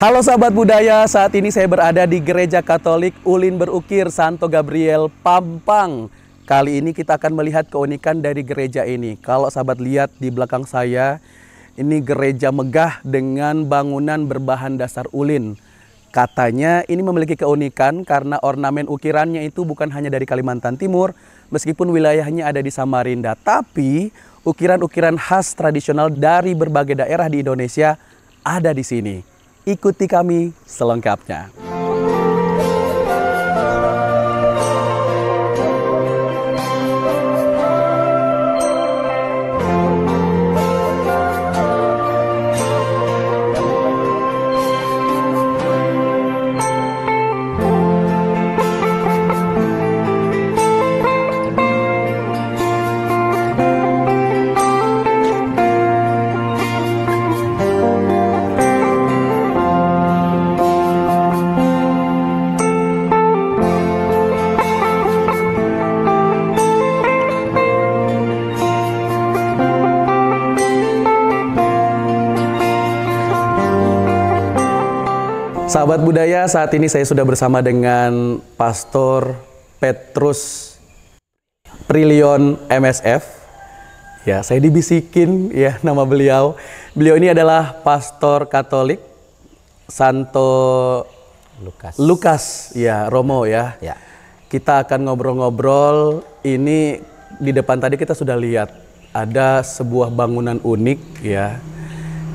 Halo sahabat budaya, saat ini saya berada di Gereja Katolik Ulin Berukir Santo Gabriel Pampang. Kali ini kita akan melihat keunikan dari gereja ini. Kalau sahabat lihat di belakang saya, ini gereja megah dengan bangunan berbahan dasar ulin. Katanya ini memiliki keunikan karena ornamen ukirannya itu bukan hanya dari Kalimantan Timur, meskipun wilayahnya ada di Samarinda, tapi ukiran-ukiran khas tradisional dari berbagai daerah di Indonesia ada di sini. Ikuti kami selengkapnya. Sahabat budaya, saat ini saya sudah bersama dengan Pastor Petrus Prilion MSF. Ya, saya dibisikin ya nama beliau. Beliau ini adalah Pastor Katolik Santo Lukas ya, Romo ya. Ya. Kita akan ngobrol-ngobrol. Ini di depan tadi kita sudah lihat ada sebuah bangunan unik ya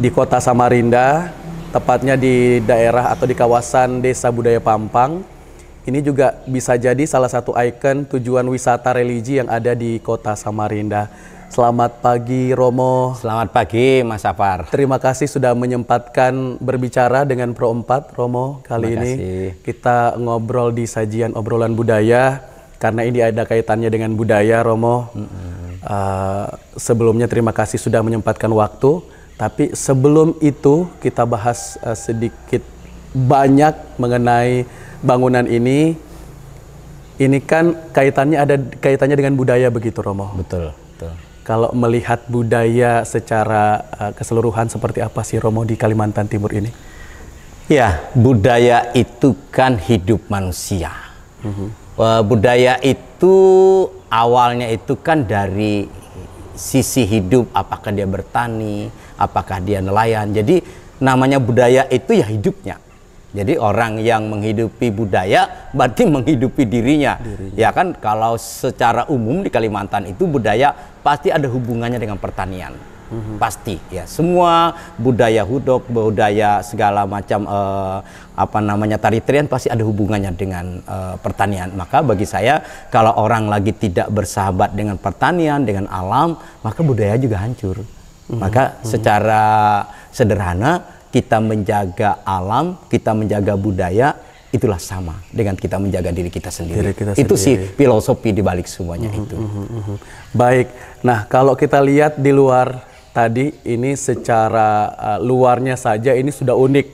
di kota Samarinda. Tepatnya di daerah atau di kawasan Desa Budaya Pampang. Ini juga bisa jadi salah satu ikon tujuan wisata religi yang ada di kota Samarinda. Selamat pagi Romo. Selamat pagi Mas Safar. Terima kasih sudah menyempatkan berbicara dengan Pro 4 Romo. Kali ini kita ngobrol di sajian obrolan budaya. Karena ini ada kaitannya dengan budaya Romo. Sebelumnya terima kasih sudah menyempatkan waktu. Tapi sebelum itu kita bahas sedikit banyak mengenai bangunan ini. Ini kan kaitannya dengan budaya begitu Romo. Betul. Kalau melihat budaya secara keseluruhan seperti apa sih Romo di Kalimantan Timur ini? Ya, budaya itu kan hidup manusia. Budaya itu awalnya itu kan dari sisi hidup, apakah dia bertani, apakah dia nelayan. Jadi namanya budaya itu ya hidupnya. Jadi orang yang menghidupi budaya berarti menghidupi dirinya. Ya kan, kalau secara umum di Kalimantan itu budaya pasti ada hubungannya dengan pertanian. Pasti ya, semua budaya hudok, budaya segala macam tari-tarian pasti ada hubungannya dengan pertanian. Maka bagi saya, kalau orang lagi tidak bersahabat dengan pertanian, dengan alam, maka budaya juga hancur. Maka secara sederhana kita menjaga alam, kita menjaga budaya, itulah sama dengan kita menjaga diri kita sendiri. Itu sih filosofi di balik semuanya itu. Baik. Nah, kalau kita lihat di luar tadi, ini secara luarnya saja ini sudah unik.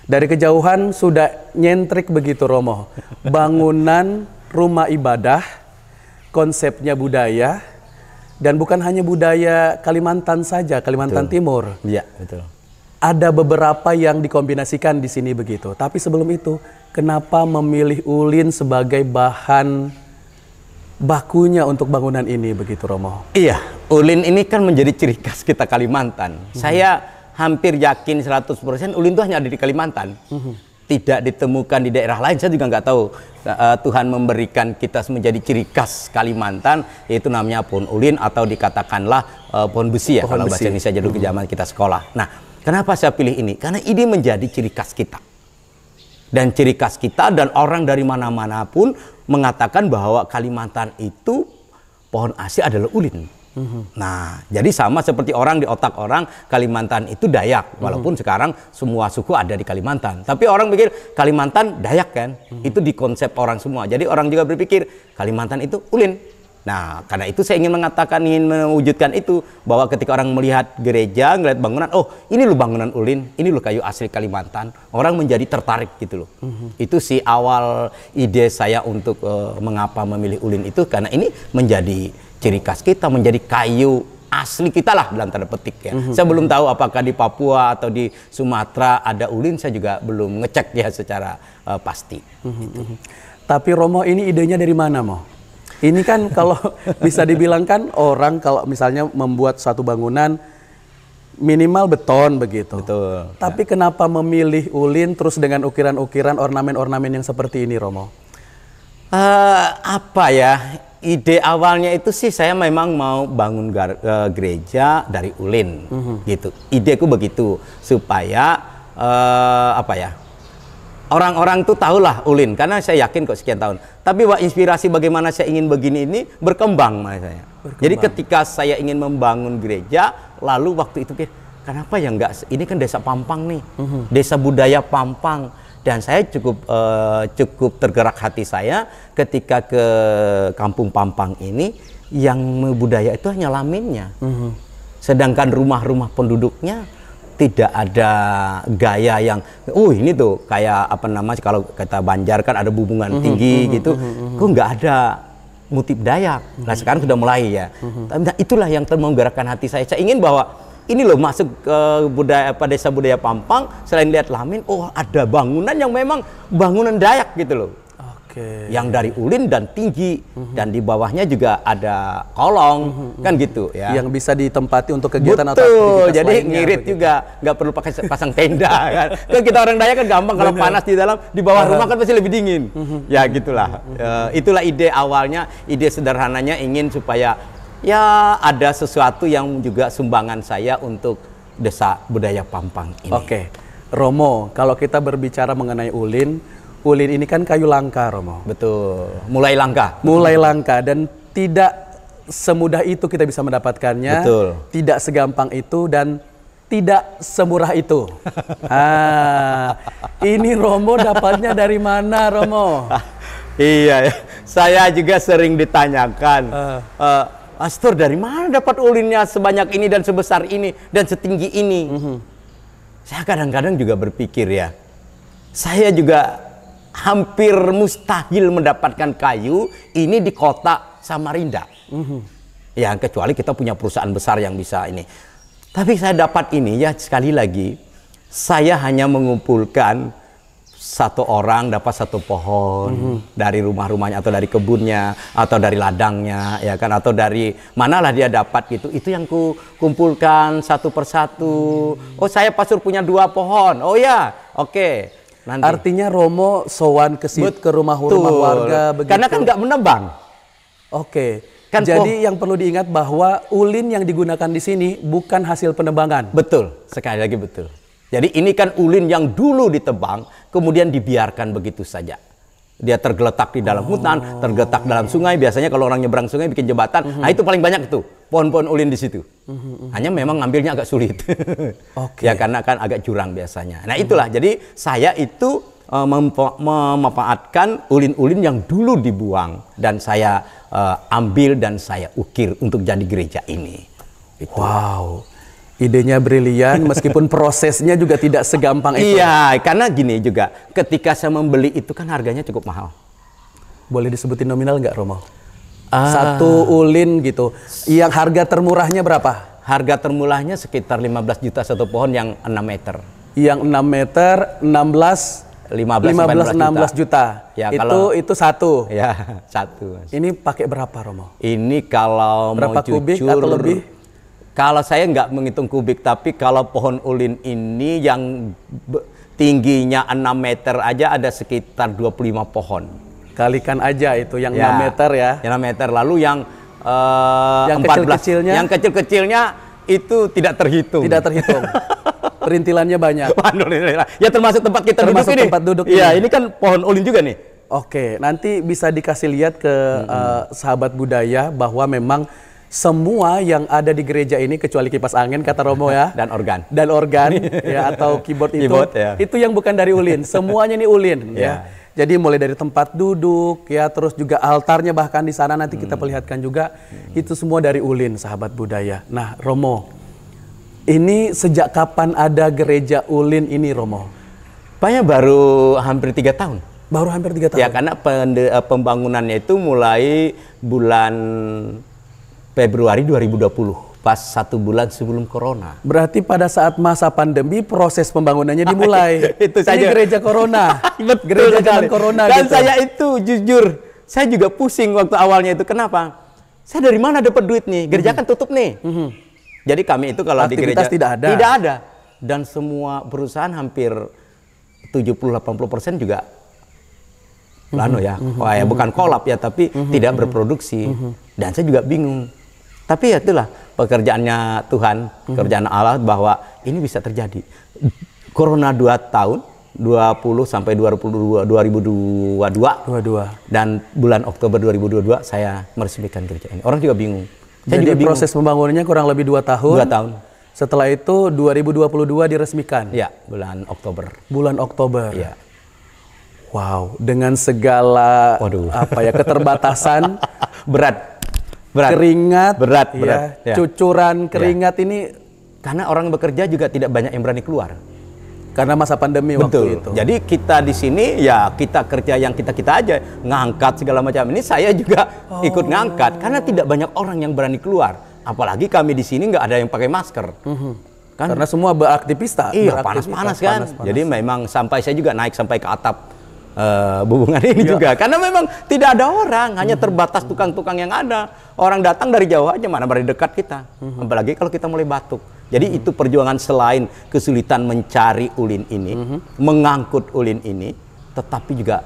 Dari kejauhan sudah nyentrik begitu Romo. Bangunan rumah ibadah, konsepnya budaya, dan bukan hanya budaya Kalimantan saja, Kalimantan Timur. Iya, betul. Ada beberapa yang dikombinasikan di sini begitu. Tapi sebelum itu, kenapa memilih ulin sebagai bahan bakunya untuk bangunan ini begitu Romo? Iya, ulin ini kan menjadi ciri khas kita Kalimantan. Saya hampir yakin 100% ulin itu hanya ada di Kalimantan. Tidak ditemukan di daerah lain. Saya juga nggak tahu. Tuhan memberikan kita menjadi ciri khas Kalimantan, yaitu namanya pohon ulin atau dikatakanlah pohon besi ya, kalau bahasa Indonesia dulu ke zaman kita sekolah. Nah, kenapa saya pilih ini? Karena ini menjadi ciri khas kita. Dan ciri khas kita, dan orang dari mana-mana pun mengatakan bahwa Kalimantan itu pohon asli adalah ulin. Nah, jadi sama seperti orang di otak orang Kalimantan itu Dayak, walaupun sekarang semua suku ada di Kalimantan. Tapi orang pikir Kalimantan Dayak kan, itu di konsep orang semua. Jadi orang juga berpikir Kalimantan itu ulin. Nah, karena itu saya ingin mewujudkan itu, bahwa ketika orang melihat gereja, melihat bangunan, oh ini loh bangunan ulin, ini loh kayu asli Kalimantan, orang menjadi tertarik gitu loh. Itu sih awal ide saya untuk mengapa memilih ulin itu, karena ini menjadi ciri khas kita, menjadi kayu asli kita lah dalam tanda petik ya. Saya belum tahu apakah di Papua atau di Sumatera ada ulin, saya juga belum ngecek ya secara pasti. Tapi Romo, ini idenya dari mana, Mo? Ini kan kalau bisa dibilang kan orang kalau misalnya membuat suatu bangunan minimal beton begitu. Betul. Tapi kenapa memilih ulin terus dengan ukiran-ukiran ornamen-ornamen yang seperti ini, Romo? Apa ya? Ide awalnya itu sih saya memang mau bangun gereja dari ulin, gitu. Ideku begitu supaya apa ya? Orang-orang tuh tahulah ulin, karena saya yakin kok sekian tahun. Tapi inspirasi bagaimana saya ingin begini ini berkembang mas saya. Jadi ketika saya ingin membangun gereja, lalu waktu itu kenapa ya enggak? Ini kan desa Pampang nih, desa budaya Pampang. Dan saya cukup tergerak hati saya ketika ke Kampung Pampang ini, yang budaya itu hanya laminnya. Sedangkan rumah-rumah penduduknya tidak ada gaya yang, ini tuh kayak apa namanya, kalau kata Banjar kan ada bubungan tinggi gitu, kok nggak ada motif Dayak. Nah sekarang sudah mulai ya. Nah, itulah yang menggerakkan hati saya. Saya ingin bahwa ini loh masuk ke desa budaya Pampang, selain lihat lamin, ada bangunan yang memang bangunan Dayak gitu loh. Oke. Yang dari ulin dan tinggi, dan di bawahnya juga ada kolong, kan gitu ya. Yang bisa ditempati untuk kegiatan atau betul, aktivitas jadi lainnya, ngirit begitu. juga, nggak perlu pakai pasang tenda kan. Kan kita orang Dayak kan gampang, kalau panas di dalam, di bawah rumah kan pasti lebih dingin. Ya gitulah. Itulah ide awalnya, ide sederhananya ingin supaya ya ada sesuatu yang juga sumbangan saya untuk desa budaya Pampang ini. Oke, Romo, kalau kita berbicara mengenai ulin ini kan kayu langka, Romo. Betul, mulai langka. Mulai langka dan tidak semudah itu kita bisa mendapatkannya. Betul. Tidak segampang itu dan tidak semurah itu. Ini Romo dapatnya dari mana, Romo? Iya, saya juga sering ditanyakan. Pastor, dari mana dapat ulinnya sebanyak ini dan sebesar ini dan setinggi ini? Saya kadang-kadang juga berpikir ya, saya juga hampir mustahil mendapatkan kayu ini di kota Samarinda. Ya, kecuali kita punya perusahaan besar yang bisa ini. Tapi saya dapat ini ya, sekali lagi, saya hanya mengumpulkan satu orang dapat satu pohon dari rumah-rumahnya atau dari kebunnya atau dari ladangnya ya kan, atau dari manalah dia dapat gitu. Itu yang ku kumpulkan satu persatu. Saya pastor punya 2 pohon. Oh ya, oke. Nanti. Artinya Romo sowan ke rumah warga begitu. Karena kan nggak menebang. Oke. Kan jadi yang perlu diingat bahwa ulin yang digunakan di sini bukan hasil penebangan. Betul, sekali lagi betul. Jadi ini kan ulin yang dulu ditebang, kemudian dibiarkan begitu saja. Dia tergeletak di dalam hutan, tergeletak dalam sungai. Biasanya kalau orang nyebrang sungai bikin jembatan, nah itu paling banyak itu pohon-pohon ulin di situ. Hanya memang ngambilnya agak sulit. Ya karena kan agak jurang biasanya. Nah itulah, jadi saya itu memanfaatkan ulin-ulin yang dulu dibuang dan saya ambil dan saya ukir untuk jadi gereja ini. Gitu. Wow. Idenya brilian, meskipun prosesnya juga tidak segampang itu. Iya, karena gini juga, ketika saya membeli itu kan harganya cukup mahal. Boleh disebutin nominal nggak, Romo? Satu ulin gitu, yang harga termurahnya berapa? Harga termurahnya sekitar 15 juta satu pohon yang 6 meter. Yang 6 meter, 15-16 juta. Ya, itu satu. Ya, satu. Ini pakai berapa, Romo? Ini kalau berapa mau kubik jujur, atau lebih? Kalau saya nggak menghitung kubik, tapi kalau pohon ulin ini yang tingginya 6 meter aja ada sekitar 25 pohon. Kalikan aja itu yang 6 meter ya. Yang 6 meter. Lalu yang 14, kecil-kecilnya? Yang kecil-kecilnya itu tidak terhitung. Tidak terhitung. Perintilannya banyak. Ya termasuk tempat kita termasuk duduk ini. Tempat duduk Iya, ini kan pohon ulin juga nih. Oke, nanti bisa dikasih lihat ke sahabat budaya bahwa memang semua yang ada di gereja ini kecuali kipas angin kata Romo ya, dan organ ya, atau keyboard ya. Itu yang bukan dari ulin, semuanya ini ulin ya. Jadi mulai dari tempat duduk ya, terus juga altarnya bahkan di sana nanti kita perlihatkan juga, itu semua dari ulin, sahabat budaya. Nah, Romo, ini sejak kapan ada gereja ulin ini, Romo? Kayaknya baru hampir 3 tahun. Baru hampir 3 tahun. Ya, karena pembangunannya itu mulai bulan Februari 2020 pas 1 bulan sebelum corona. Berarti pada saat masa pandemi proses pembangunannya dimulai. Itu Ini saja. gereja corona. Betul Gereja zaman sekali. corona Dan gitu. saya itu jujur, saya juga pusing waktu awalnya itu. Kenapa? Saya dari mana dapat duit nih? Gereja kan tutup nih. Jadi kami itu kalau di Aktivitas gereja tidak ada. Tidak ada. Dan semua perusahaan hampir 70-80% juga bukan kolap ya, tapi tidak berproduksi. Dan saya juga bingung. Tapi ya itulah pekerjaannya Tuhan, pekerjaan Allah bahwa ini bisa terjadi. Corona 2 tahun, 20 sampai 2022 dan bulan Oktober 2022 saya meresmikan gereja ini. Orang juga bingung. Saya Jadi juga bingung. proses pembangunannya kurang lebih 2 tahun. 2 tahun. Setelah itu 2022 diresmikan. Ya, bulan Oktober. Bulan Oktober. Ya. Wow, dengan segala Waduh. keterbatasan, Berat. keringat, Berat. Ya. cucuran keringat ini Karena orang bekerja juga tidak banyak yang berani keluar. karena masa pandemi waktu itu. Jadi kita di sini ya kita kerja yang kita aja, ngangkat segala macam. Ini saya juga ikut ngangkat karena tidak banyak orang yang berani keluar. Apalagi kami di sini nggak ada yang pakai masker. Kan? Karena semua beraktivitas. Iya, panas-panas kan. Jadi memang sampai saya juga naik sampai ke atap hubungan ini juga. Karena memang tidak ada orang, hanya terbatas tukang-tukang yang ada. Orang datang dari jauh aja, mana dari dekat kita. Apalagi kalau kita mulai batuk. Jadi itu perjuangan selain kesulitan mencari ulin ini, mengangkut ulin ini, tetapi juga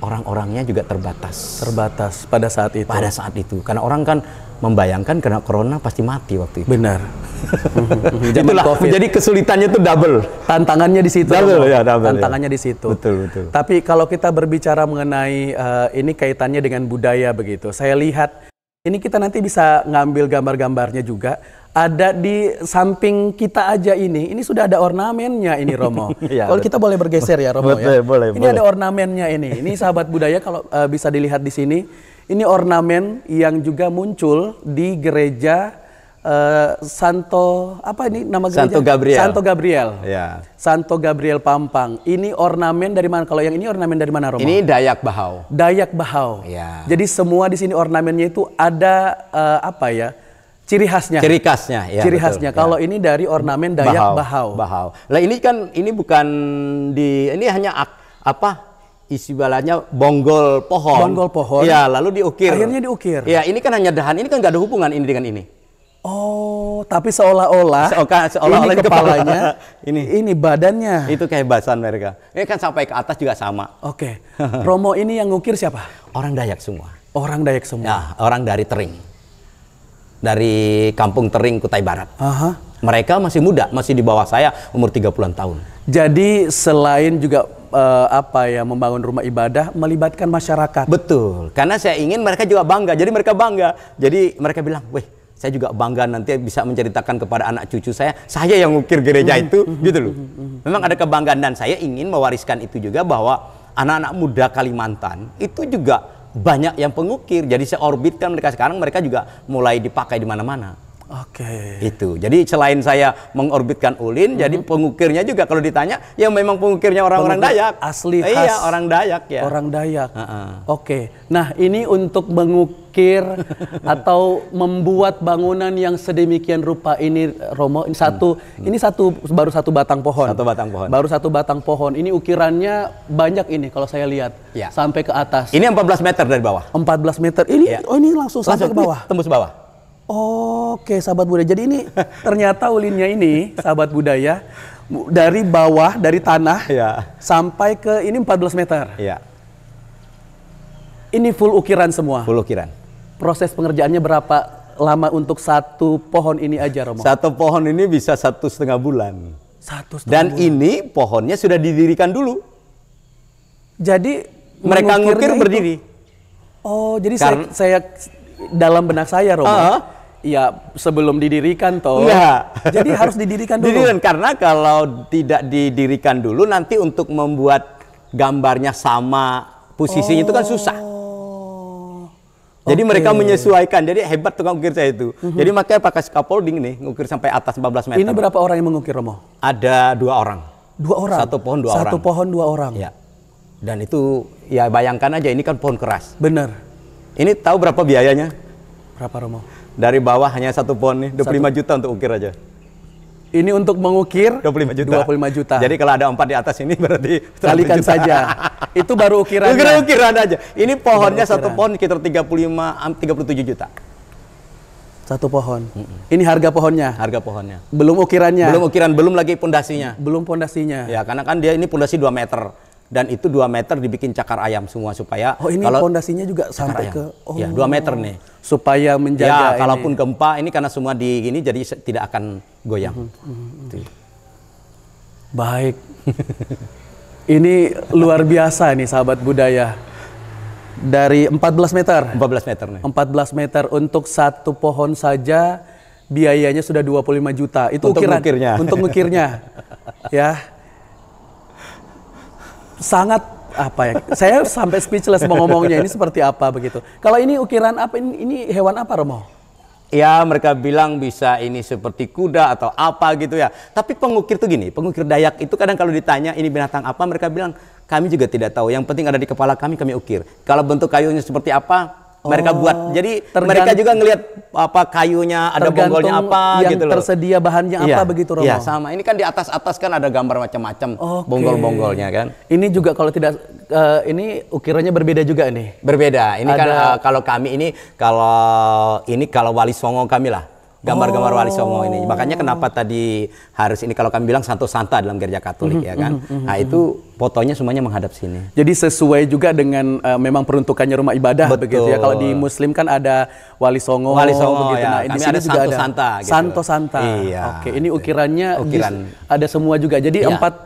orang-orangnya juga terbatas. Terbatas pada saat itu. Pada saat itu. Karena orang kan membayangkan karena corona pasti mati waktu itu. Benar. Itulah jadi kesulitannya itu double. Tantangannya di situ. Double, ya, double, Tantangannya di situ. Betul. Tapi kalau kita berbicara mengenai ini kaitannya dengan budaya begitu. Saya lihat ini kita nanti bisa ngambil gambar-gambarnya juga. Ada di samping kita aja ini sudah ada ornamennya ini Romo. Ya, kalau kita boleh bergeser ya Romo ya. Boleh. Ini ada ornamennya ini. Ini sahabat budaya kalau bisa dilihat di sini. Ini ornamen yang juga muncul di gereja Santo apa ini nama gereja? Santo Gabriel. Santo Gabriel. Ya. Santo Gabriel Pampang. Ini ornamen dari mana? Kalau yang ini ornamen dari mana, Romo? Ini Dayak Bahau. Dayak Bahau. Ya. Jadi semua di sini ornamennya itu ada apa ya? Ciri khasnya. Ciri khasnya, ya. Ciri betul, khasnya. ya. Kalau ini dari ornamen Dayak Bahau. Lah ini bukan ini hanya istilahnya bonggol pohon. Bonggol pohon. Ya, lalu diukir. Akhirnya diukir. Ya, ini kan hanya dahan. Ini kan nggak ada hubungan ini dengan ini. Oh, tapi seolah-olah Seolah-olah ini kepalanya, ini badannya. Itu kehebasan mereka. Ini kan sampai ke atas juga sama. Oke. Romo ini yang ngukir siapa? Orang Dayak semua. Orang Dayak semua. Ya, orang dari Tering. Dari Kampung Tering, Kutai Barat. Aha. Mereka masih muda, masih di bawah saya, umur 30-an tahun. Jadi selain juga membangun rumah ibadah, melibatkan masyarakat. Betul, karena saya ingin mereka juga bangga. Jadi mereka bangga. Jadi mereka bilang, weh, saya juga bangga nanti bisa menceritakan kepada anak cucu saya yang ngukir gereja itu, gitu loh. Memang ada kebanggaan dan saya ingin mewariskan itu juga bahwa anak-anak muda Kalimantan itu juga banyak yang pengukir. Jadi saya orbitkan mereka sekarang, mereka juga mulai dipakai di mana-mana. Oke. Itu. Jadi selain saya mengorbitkan ulin, jadi pengukirnya juga kalau ditanya, ya memang pengukirnya orang-orang Dayak. Asli khas. Iya, orang Dayak ya. Orang Dayak. Oke. Nah, ini untuk mengukir atau membuat bangunan yang sedemikian rupa ini, Romo. Ini baru satu batang pohon. Satu batang pohon. Baru satu batang pohon. Ini ukirannya banyak ini kalau saya lihat. Ya. Sampai ke atas. Ini 14 meter dari bawah. 14 meter. Ini ini langsung sampai ke bawah. Tembus bawah. Oke, sahabat budaya. Jadi ini ternyata ulinnya ini, sahabat budaya, dari bawah, dari tanah, sampai ke ini 14 meter. Iya. Ini full ukiran semua. Full ukiran. Proses pengerjaannya berapa lama untuk satu pohon ini aja, Romo? Satu pohon ini bisa 1,5 bulan. 1,5 Dan bulan. ini pohonnya sudah didirikan dulu. Jadi Mereka ngukir berdiri. Oh, jadi saya dalam benak saya, Romo. Ya, sebelum didirikan toh. Enggak. Jadi harus didirikan dulu. Didirikan karena kalau tidak didirikan dulu nanti untuk membuat gambarnya sama posisinya itu kan susah. Jadi mereka menyesuaikan. Jadi hebat tukang ukir saya itu. Jadi makanya pakai scaffolding nih, ngukir sampai atas 14 meter. Ini berapa orang yang mengukir, Romo? Ada 2 orang. 2 orang. Satu pohon 2 orang. Satu pohon 2 orang. Ya. Dan itu ya bayangkan aja ini kan pohon keras. Bener. Ini tahu berapa biayanya? Berapa, Romo? Dari bawah hanya 1 pohon nih, 25 juta untuk ukir aja. Ini untuk mengukir 25 juta. 25 juta. Jadi kalau ada 4 di atas ini berarti kalikan saja. Itu baru ukirannya. Ukiran aja. Ini pohonnya satu pohon sekitar 37 juta. Satu pohon. Ini harga pohonnya. Harga pohonnya. Belum ukirannya. Belum ukiran, belum lagi pondasinya. Belum pondasinya. Ya, karena kan dia ini pondasi 2 meter. Dan itu 2 meter dibikin cakar ayam semua supaya ini kalau pondasinya juga sampai ke ya 2 meter nih. Supaya menjaga ya, kalaupun gempa ini karena semua di ini jadi tidak akan goyang. Baik. Ini luar biasa nih sahabat budaya. Dari 14 meter. 14 meter nih. 14 meter untuk satu pohon saja biayanya sudah 25 juta. Itu untuk ukiran. Ngukirnya. Untuk ngukirnya. Ya. Sangat apa ya? Saya sampai speechless mau ngomongnya ini seperti apa begitu. Kalau ini ukiran apa? Ini hewan apa, Romo? Ya, mereka bilang bisa ini seperti kuda atau apa gitu ya. Tapi pengukir tuh gini, pengukir Dayak itu kadang kalau ditanya ini binatang apa, mereka bilang kami juga tidak tahu. Yang penting ada di kepala kami ukir. Kalau bentuk kayunya seperti apa, mereka buat. Jadi mereka juga ngelihat apa kayunya, ada bonggolnya apa yang gitu loh. Tersedia bahannya apa begitu, Romo? Iya, sama. Ini kan di atas-atas kan ada gambar macam-macam bonggol-bonggolnya kan. Ini juga kalau tidak ini ukirannya berbeda juga nih. Berbeda. Ini kan kalau kami ini kalau Wali Songo kami lah. Gambar-gambar Wali Songo ini. Makanya kenapa tadi harus ini kalau kami bilang Santo Santa dalam gereja Katolik ya kan. Nah, itu fotonya semuanya menghadap sini. Jadi sesuai juga dengan memang peruntukannya rumah ibadah. Betul. Begitu ya. Kalau di Muslim kan ada Wali Songo begitu. Ya. Nah, kami ada Santo Santa gitu. Santo Santa. Iya. Oke, ini ukirannya ada semua juga. Jadi empat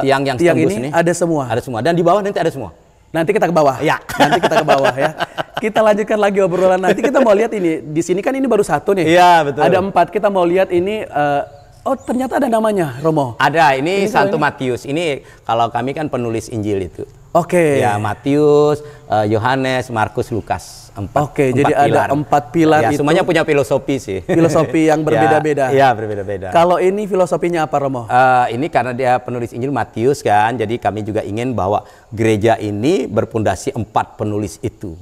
tiang ini ada semua. Ada semua dan di bawah nanti ada semua. Nanti kita ke bawah. Ya. Nanti kita ke bawah ya. Kita lanjutkan lagi obrolan. Nanti kita mau lihat ini. Di sini kan ini baru satu nih. Iya, betul. Ada 4. Kita mau lihat ini. Oh, ternyata ada namanya, Romo. Ada. Ini Santo Matius. Ini kalau kami kan penulis Injil itu. Oke. Ya, Matius, Yohanes, Markus, Lukas. 4. Oke, jadi ada 4 pilar ya, itu. Semuanya punya filosofi sih. Filosofi yang berbeda-beda. Iya, berbeda-beda. Kalau ini filosofinya apa, Romo? Ini karena dia penulis Injil Matius kan, jadi kami juga ingin bahwa gereja ini berpondasi 4 penulis itu.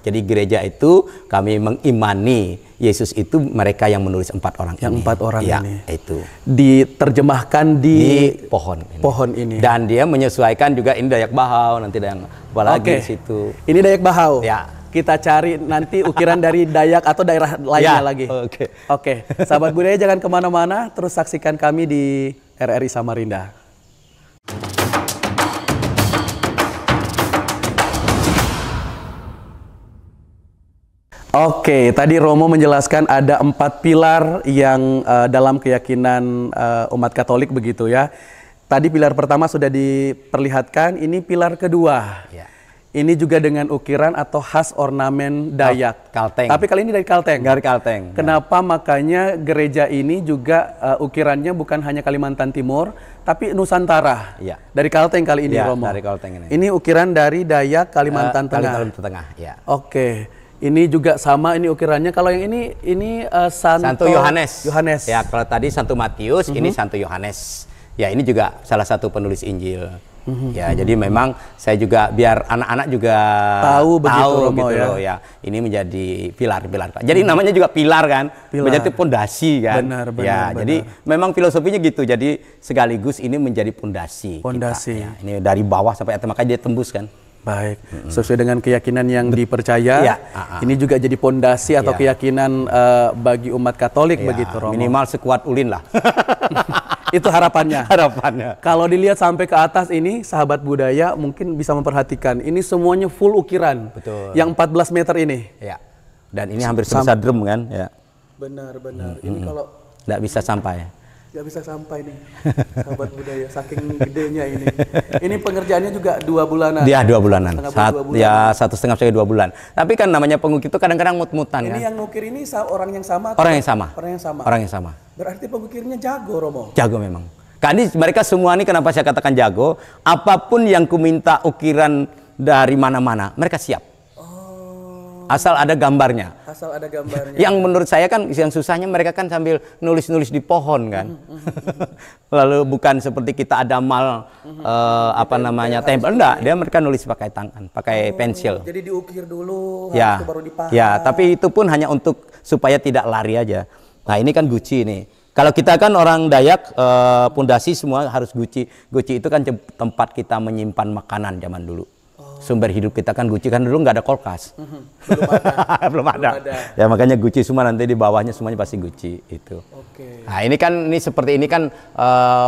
Jadi gereja itu kami mengimani Yesus itu mereka yang menulis 4 orang ini. Yang 4 orang ya, ini. Itu. Diterjemahkan di pohon ini. Dan dia menyesuaikan juga ini Dayak Bahau, nanti ada yang apalagi di situ. Ini Dayak Bahau. Ya. Kita cari nanti ukiran dari Dayak atau daerah lainnya lagi. Oke. Sahabat budaya jangan kemana-mana, terus saksikan kami di RRI Samarinda. Oke, tadi Romo menjelaskan ada 4 pilar yang dalam keyakinan umat Katolik begitu ya. Tadi pilar pertama sudah diperlihatkan, ini pilar kedua. Ya. Ini juga dengan ukiran atau khas ornamen Dayak. Kalteng. Tapi kali ini dari Kalteng. Dari Kalteng. Kenapa makanya gereja ini juga ukirannya bukan hanya Kalimantan Timur, tapi Nusantara. Ya. Dari Kalteng kali ini, Romo. Dari Kalteng ini. Ini ukiran dari Dayak Kalimantan Tengah. Kalimantan Tengah, ya. Oke. Ini juga sama ini ukirannya. Kalau yang ini Santo Yohanes. Yohanes. Ya, kalau tadi Santo Matius, ini Santo Yohanes. Ya, ini juga salah satu penulis Injil. Ya, jadi memang saya juga biar anak-anak juga tahu Romo, gitu loh ya. Ini menjadi pilar-pilar. Jadi namanya juga pilar kan, menjadi pondasi kan. Benar. Jadi memang filosofinya gitu. Jadi sekaligus ini menjadi pondasi. Pondasi. Ya, ini dari bawah sampai atas makanya dia tembus kan. Baik, sesuai dengan keyakinan yang dipercaya, ini juga jadi pondasi atau keyakinan bagi umat Katolik begitu, Romo. Minimal sekuat ulin lah. Itu harapannya. Harapannya. Kalau dilihat sampai ke atas ini, sahabat budaya mungkin bisa memperhatikan, ini semuanya full ukiran. Betul. Yang 14 meter ini. Ya. Dan ini hampir sebesar drum kan, ya. Benar. Ini kalau nggak bisa sampai. Nggak bisa sampai nih, sahabat budaya, saking gedenya ini. Ini pengerjaannya juga 2 bulanan. Dia 2 bulanan. 1,5 sampai 2 bulan. Tapi kan namanya pengukir itu kadang-kadang mut-mutan kan. Ini yang ngukir ini orang yang sama? Orang yang sama. Orang yang sama. sama. Berarti pengukirnya jago, Romo? Jago memang. Karena mereka semua ini kenapa saya katakan jago, apapun yang kuminta ukiran dari mana-mana, mereka siap. Asal ada gambarnya. Asal ada gambarnya. Yang menurut saya kan yang susahnya mereka kan sambil nulis-nulis di pohon kan. Lalu bukan seperti kita ada apa namanya tempel, enggak, mereka nulis pakai tangan, pakai pensil. Jadi diukir dulu, Ya, habis itu baru dipahat. ya, tapi itu pun hanya untuk supaya tidak lari aja. Nah ini kan guci nih. Kalau kita kan orang Dayak, pondasi semua harus guci. Guci itu kan tempat kita menyimpan makanan zaman dulu. Sumber hidup kita kan guci, kan dulu nggak ada kulkas. Belum ada. Belum ada. Ya makanya guci semua, nanti di bawahnya semuanya pasti guci itu. Oke. Nah ini kan seperti ini kan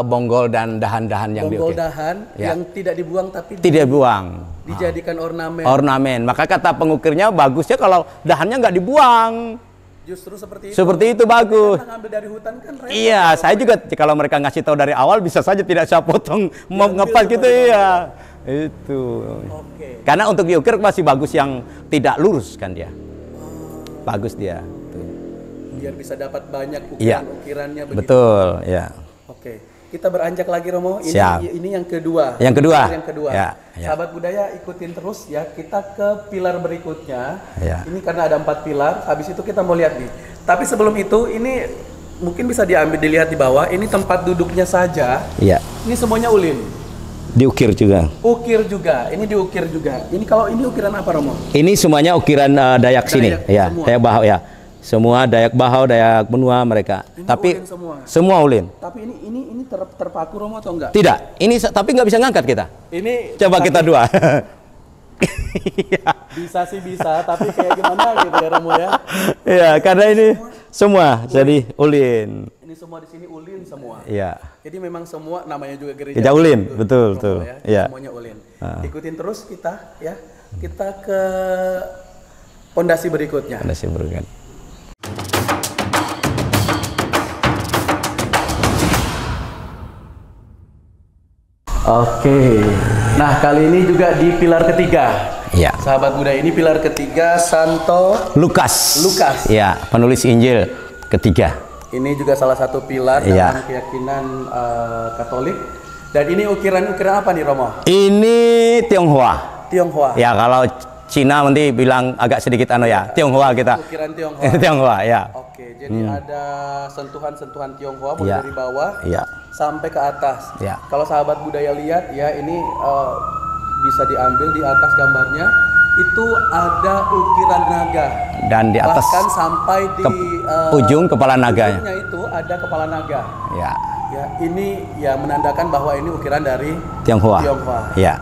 bonggol dan dahan-dahan yang Bonggol diukir. dahan Ya. yang tidak dibuang tapi Tidak buang. dijadikan ornamen. Ornamen. Maka kata pengukirnya bagusnya kalau dahannya nggak dibuang. Justru seperti itu. Seperti itu bagus. Karena ngambil dari hutan kan repot. Iya, saya juga kalau mereka ngasih tahu dari awal bisa saja tidak saya potong mau ngepas gitu iya. Itu. Oke. Karena untuk diukir masih bagus yang tidak lurus kan dia. Bagus dia. Tuh. Biar bisa dapat banyak Iya. ukiran-ukirannya begitu. Betul, ya. Oke. Kita beranjak lagi Romo. Siap. Ini yang kedua. Yang kedua. Yang kedua. Ya, ya. Sahabat budaya ikutin terus ya. Kita ke pilar berikutnya. Ya. Ini karena ada 4 pilar. Habis itu kita mau lihat nih. Tapi sebelum itu ini mungkin bisa dilihat di bawah. Ini tempat duduknya saja. Iya. Ini semuanya ulin. Diukir juga. Ukir juga. Ini diukir juga. Ini kalau ini ukiran apa Romo? Ini semuanya ukiran Dayak sini, ya. semua. Dayak Bahau ya. Semua Dayak Bahau, Dayak Benua mereka. Ini Tapi ulin semua. semua ulin. Tapi ini terpaku Romo atau enggak? Tidak. Ini tapi nggak bisa ngangkat kita. Ini Coba kita dua. bisa sih bisa, tapi kayak gimana gitu ya Romo ya. Iya, karena ini semua jadi ulin. Ini semua di sini ulin semua. Iya. Jadi memang semua namanya juga gereja. Gereja ulin, Gitu, betul, Romo betul. Ya. Iya. Semuanya ulin. Ikutin terus kita ya. Kita ke pondasi berikutnya. Ada sih kan. Oke. Nah, kali ini juga di pilar ketiga. Iya. Sahabat budaya, ini pilar ketiga Santo Lukas. Lukas. Iya, penulis Injil ketiga. Ini juga salah satu pilar Iya. dalam keyakinan Katolik. Dan ini ukiran-ukiran apa nih Romo? Ini Tionghoa. Tionghoa. Ya, kalau Cina nanti bilang agak sedikit ya. Tionghoa kita. Ukiran Tionghoa. Tionghoa, ya. Oke, jadi ada sentuhan-sentuhan Tionghoa mulai Iya. dari bawah Iya. sampai ke atas. Iya. Kalau sahabat budaya lihat ya, ini bisa diambil di atas gambarnya. Itu ada ukiran naga. Dan di atas Bahkan sampai di ujung kepala naganya. ujungnya itu ada kepala naga. Ya. Ya, ini ya menandakan bahwa ini ukiran dari Tionghoa. Tionghoa. Ya.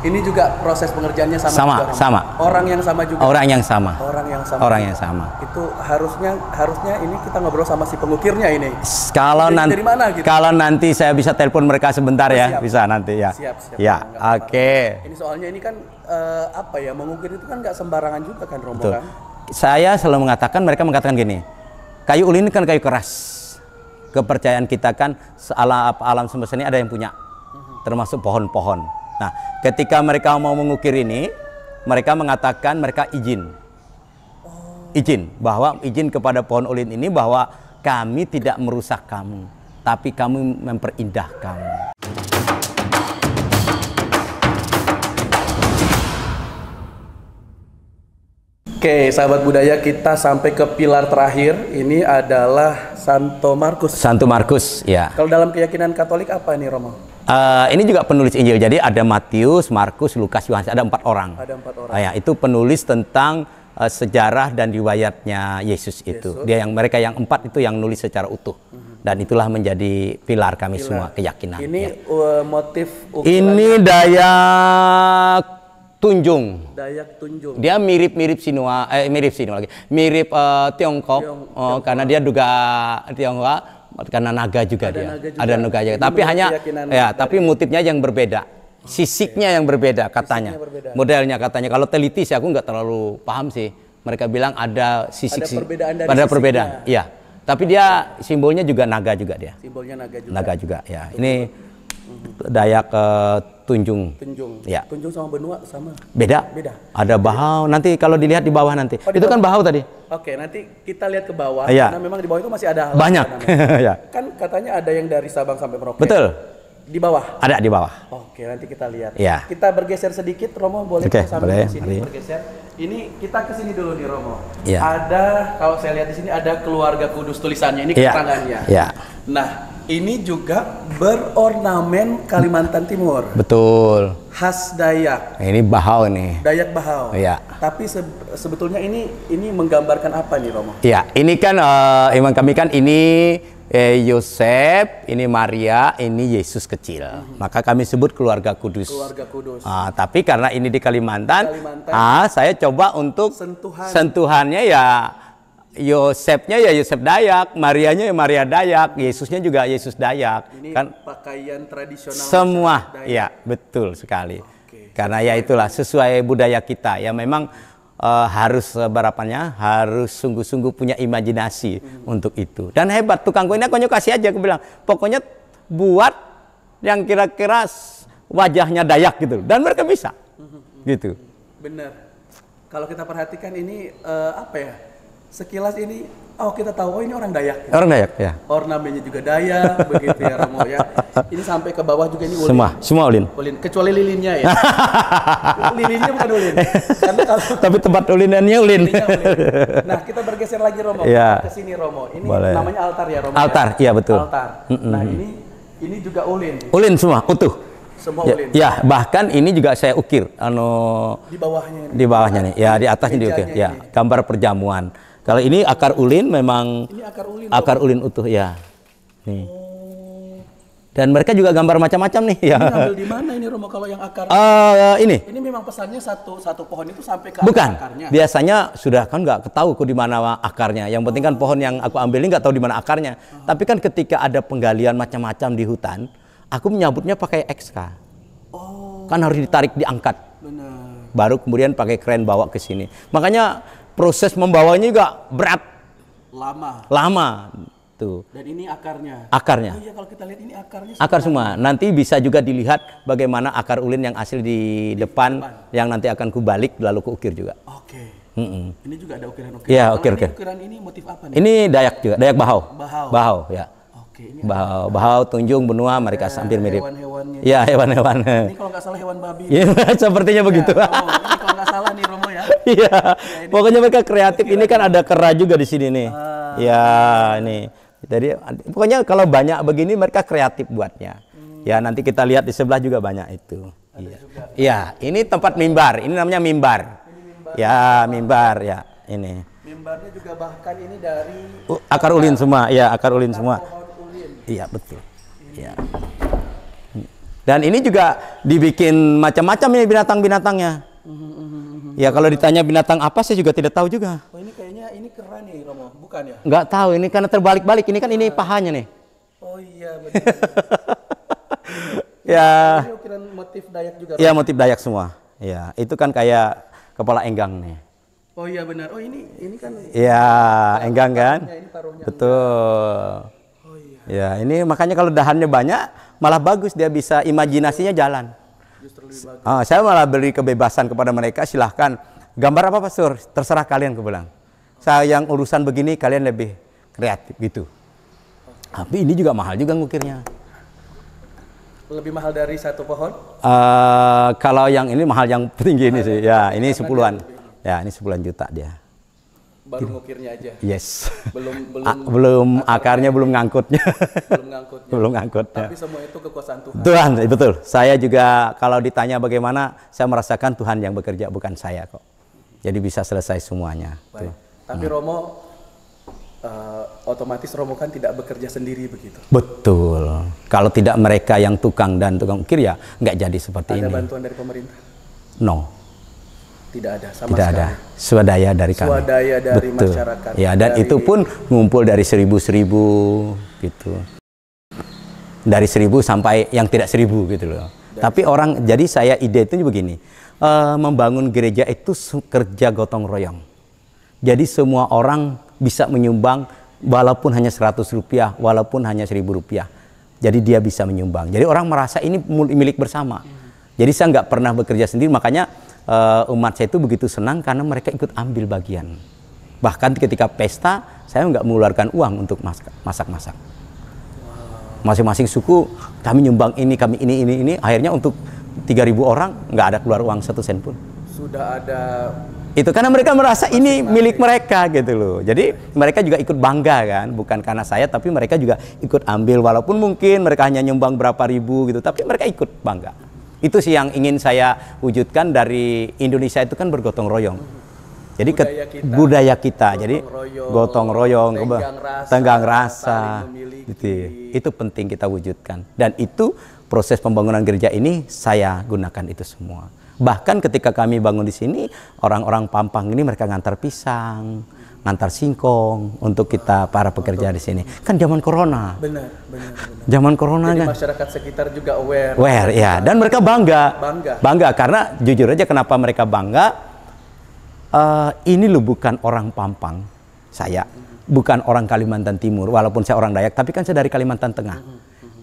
Ini juga proses pengerjaannya sama. Sama, juga, Romo? sama. Orang yang sama juga. Orang yang sama. Orang yang sama. Orang yang sama. Itu harusnya ini kita ngobrol sama si pengukirnya ini. Kalau nanti dari mana gitu? kalau nanti saya bisa telepon mereka sebentar ya, siap. bisa nanti ya. Siap. Ya, Nggak oke. apa-apa. Ini soalnya ini kan apa ya, mengukir itu kan nggak sembarangan juga kan Romo Betul. kan? Saya selalu mereka mengatakan gini, kayu ulin ini kan kayu keras. Kepercayaan kita kan alam semesta ini ada yang punya, termasuk pohon-pohon. Nah, ketika mereka mau mengukir ini, mereka mengatakan mereka izin kepada pohon ulin ini bahwa kami tidak merusak kamu, tapi kami memperindah kamu. Oke, sahabat budaya, kita sampai ke pilar terakhir. Ini adalah Santo Markus. Santo Markus, ya. Kalau dalam keyakinan Katolik apa nih Romo? Ini juga penulis Injil. Jadi ada Matius, Markus, Lukas, Yohanes. Ada 4 orang. Ada 4 orang. Ya, itu penulis tentang sejarah dan riwayatnya Yesus itu. Dia mereka yang 4 itu yang nulis secara utuh. Dan itulah menjadi pilar kami semua keyakinan. Ini ya. motif Ini Dayak Tunjung. Dayak Tunjung. Dia mirip Sinua, mirip Tiongkok. Karena dia juga Tionghoa. Karena naga juga dia. Ada naga juga. Tapi hanya tapi motifnya yang berbeda. Sisiknya yang berbeda katanya. Modelnya katanya. Kalau teliti sih aku nggak terlalu paham sih. Mereka bilang ada sisik. Ada perbedaan. Iya. Tapi dia simbolnya juga naga juga dia. Simbolnya naga juga. Naga juga ya. Ini Dayak Tunjung. Ya. Tunjung sama Benua sama. Beda. Ada Bahau. Nanti kalau dilihat di bawah nanti. Itu kan Bahau tadi. Oke, nanti kita lihat ke bawah. Iya. Karena memang di bawah itu masih ada Banyak. Ya. Kan katanya ada yang dari Sabang sampai Merauke. Betul. Di bawah? Ada di bawah. Oke, nanti kita lihat. Ya. Kita bergeser sedikit, Romo, boleh Oke, sambil boleh, ke sini mari. bergeser. Ini kita ke sini dulu nih, Romo. Ya. Ada, kalau saya lihat di sini ada keluarga kudus tulisannya, ini Ya. keterangannya. Ya. Nah, ini juga berornamen Kalimantan Timur. Betul. Khas Dayak. Ini bahau nih. Dayak Bahau. Iya. Tapi sebetulnya ini menggambarkan apa nih, Romo? Ya, ini kan iman kami kan ini Yosef, ini Maria, ini Yesus kecil. Maka kami sebut keluarga kudus. Keluarga kudus. Tapi karena ini di Kalimantan, saya coba untuk sentuhannya ya Yosefnya ya Yosef Dayak, Marianya ya Maria Dayak, Yesusnya juga Yesus Dayak. Ini kan pakaian tradisional semua, Dayak. ya betul sekali. Karena ya itulah sesuai budaya kita. Ya memang harus berapanya, harus sungguh-sungguh punya imajinasi untuk itu. Dan hebat tukang kue ini aku kasih aja, aku bilang pokoknya buat yang kira-kira wajahnya Dayak gitu. Dan mereka bisa, gitu. Bener. Kalau kita perhatikan ini apa ya? Sekilas ini, kita tahu ini orang Dayak. Orang Dayak ya. Ornamennya juga Dayak, begitu ya, Romo ya. Ini sampai ke bawah juga ini ulin. Semua ulin. Ulin, kecuali lilinnya ya. Lilinnya bukan ulin. Karena kalau tapi tempat ulinannya ulin. lilinnya ulin. Nah, kita bergeser lagi, Romo. Ya. Ke sini, Romo. Ini Boleh. namanya altar ya, Romo. Altar, ya? iya betul. Altar. Nah, ini juga ulin. Ulin semua utuh. Semua Ya, ulin. ya, bahkan ini juga saya ukir Di bawahnya ini. di bawahnya nih. Ya, di atasnya diukir. Mejanya Ya, ini. gambar perjamuan. Kalau ini akar ulin memang Ini akar ulin utuh ya. Nih. Dan mereka juga gambar macam-macam nih ya. Ini ngambil di mana ini, Romo, kalau yang akar? Ini Ini memang pesannya satu pohon itu sampai ke bukan. akarnya. Biasanya sudah kan nggak ketahu kok di mana akarnya. Yang penting kan pohon yang aku ambil ini nggak tahu di mana akarnya. Tapi kan ketika ada penggalian macam-macam di hutan, aku menyambutnya pakai XK. Kan harus ditarik, diangkat. Benar. Baru kemudian pakai kren bawa ke sini. Makanya proses membawanya juga berat, lama tuh. Dan ini akarnya. Akarnya. Oh iya, kalau kita lihat ini akarnya. Akar semua. Nanti bisa juga dilihat bagaimana akar ulin yang asli di depan yang nanti akan kubalik lalu kuukir juga. Oke. Mm-mm. Ini juga ada ukiran-ukiran. Iya, Kalau ukir-ukir. ini ukiran ini motif apa nih? Ini Dayak juga, Dayak Bahau. Bahau. Ya. Oke, ini Bahau, Tunjung, Benua, mereka hampir mirip. hewan-hewannya. Iya, hewan-hewan. Ini kalau nggak salah hewan babi. Iya, sepertinya begitu. Romo, ini kalau nggak salah nih, Romo ya. Iya. Pokoknya mereka kreatif. Ini kan ada kera juga di sini nih. Ya, ini. Jadi pokoknya kalau banyak begini mereka kreatif buatnya. Ya, nanti kita lihat di sebelah juga banyak itu. Iya. Iya, ini tempat mimbar. Ini namanya mimbar. Ya, mimbar ya. Ini. Mimbarnya juga bahkan ini dari Akar ulin semua. Iya, akar ulin semua. pohon ulin. Iya, betul. Iya. Dan ini juga dibikin macam-macam nih binatang-binatangnya. Ya, kalau ditanya binatang apa saya juga tidak tahu juga. Oh, ini kayaknya ini kera nih, Romo. Bukan ya? Nggak tahu, ini karena terbalik-balik. Ini kan ini pahanya nih. Oh iya, benar. Ya. Ini ukiran motif Dayak juga. Iya, motif Dayak semua. Ya, itu kan kayak kepala enggang nih. Oh iya benar. Oh ini kan. Iya, enggang kan? Ini taruhnya. Betul. Oh iya. Ya, ini makanya kalau dahannya banyak malah bagus, dia bisa imajinasinya jalan. Justru lebih bagus. Saya malah beri kebebasan kepada mereka, silahkan gambar apa Pastor, terserah kalian, aku bilang. Saya yang urusan begini kalian lebih kreatif gitu. Tapi ini juga mahal juga ngukirnya. Lebih mahal dari satu pohon? Kalau yang ini mahal yang tinggi ini sih. Ya, ini 10-an. Ya, ini 10-an juta dia. Baru ngukirnya aja. Yes. Belum akarnya belum ngangkutnya. belum ngangkutnya. Belum ngangkutnya. Tapi semua itu kekuasaan Tuhan. Tuhan, betul. Saya juga kalau ditanya bagaimana, saya merasakan Tuhan yang bekerja, bukan saya kok. Jadi bisa selesai semuanya. Baik. Tapi Romo otomatis Romo kan tidak bekerja sendiri begitu. Betul. Kalau tidak mereka yang tukang dan tukang ukir ya nggak jadi seperti ini. Ada bantuan dari pemerintah? No. Tidak ada sama Tidak sekali. ada. Swadaya dari kami. Swadaya dari Betul. masyarakat. Ya, dan itu pun ngumpul dari 1000-1000 gitu. Dari 1000 sampai yang tidak 1000 gitu loh. Tapi orang, jadi saya ide itu begini. Membangun gereja itu kerja gotong royong. Jadi semua orang bisa menyumbang walaupun hanya 100 rupiah, walaupun hanya 1000 rupiah. Jadi dia bisa menyumbang. Jadi orang merasa ini milik bersama. Jadi saya nggak pernah bekerja sendiri, makanya umat saya itu begitu senang karena mereka ikut ambil bagian. Bahkan ketika pesta, saya nggak mengeluarkan uang untuk masak-masak. masing-masing suku kami nyumbang ini, kami ini. Akhirnya untuk 3.000 orang nggak ada keluar uang 1 sen pun. Sudah ada Itu karena mereka merasa ini milik mereka gitu loh. Jadi mereka juga ikut bangga kan, bukan karena saya tapi mereka juga ikut ambil walaupun mungkin mereka hanya nyumbang berapa ribu gitu, tapi mereka ikut bangga. Itu sih yang ingin saya wujudkan dari Indonesia itu kan bergotong royong. Jadi budaya kita jadi gotong royong, tenggang rasa, gitu. Itu penting kita wujudkan. Dan itu proses pembangunan gereja ini saya gunakan itu semua. Bahkan ketika kami bangun di sini, orang-orang Pampang ini mereka ngantar pisang, ngantar singkong untuk kita para pekerja di sini. Kan zaman corona. Benar. Zaman corona. Jadi kan masyarakat sekitar juga aware. Aware ya, dan mereka bangga karena jujur aja kenapa mereka bangga? Ini loh bukan orang Pampang, saya bukan orang Kalimantan Timur, walaupun saya orang Dayak, tapi kan saya dari Kalimantan Tengah.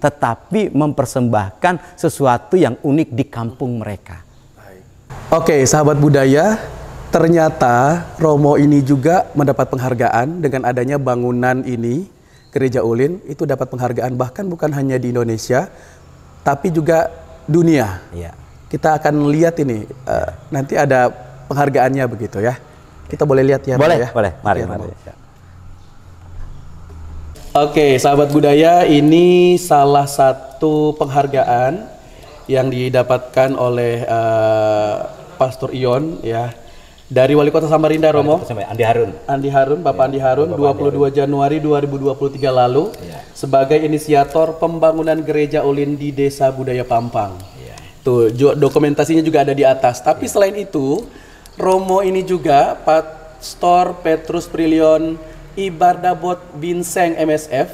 Tetapi mempersembahkan sesuatu yang unik di kampung mereka. Oke, sahabat budaya, ternyata Romo ini juga mendapat penghargaan dengan adanya bangunan ini, Gereja Ulin, itu dapat penghargaan bahkan bukan hanya di Indonesia, tapi juga dunia. Iya. Kita akan lihat ini, nanti ada penghargaannya begitu ya. Kita boleh lihat ya? Boleh, ya? boleh. Mari. Oke, sahabat budaya, ini salah satu penghargaan yang didapatkan oleh Pastor Ion ya dari Wali Kota Samarinda, Romo. Andi Harun, Bapak Andi Harun, 22 Januari 2023 lalu sebagai inisiator pembangunan Gereja Ulin di Desa Budaya Pampang. Tuh, dokumentasinya juga ada di atas. Tapi selain itu, Romo ini juga Pastor Petrus Prilion Ibardabot Binseng MSF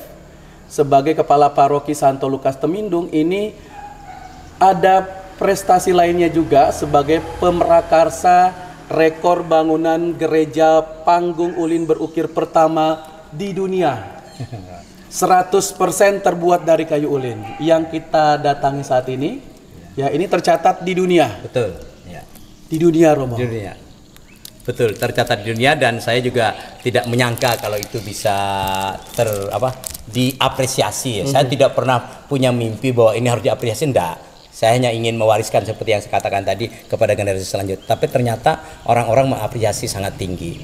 sebagai Kepala Paroki Santo Lukas Temindung. Ini ada prestasi lainnya juga sebagai pemrakarsa rekor bangunan gereja panggung ulin berukir pertama di dunia. 100% terbuat dari kayu ulin yang kita datangi saat ini. Ya, ini tercatat di dunia. Betul. Ya. Di dunia, Romo. Di dunia. Betul, tercatat di dunia, dan saya juga tidak menyangka kalau itu bisa diapresiasi. Saya tidak pernah punya mimpi bahwa ini harus diapresiasi, enggak. Saya hanya ingin mewariskan seperti yang saya katakan tadi kepada generasi selanjutnya. Tapi ternyata orang-orang mengapresiasi sangat tinggi.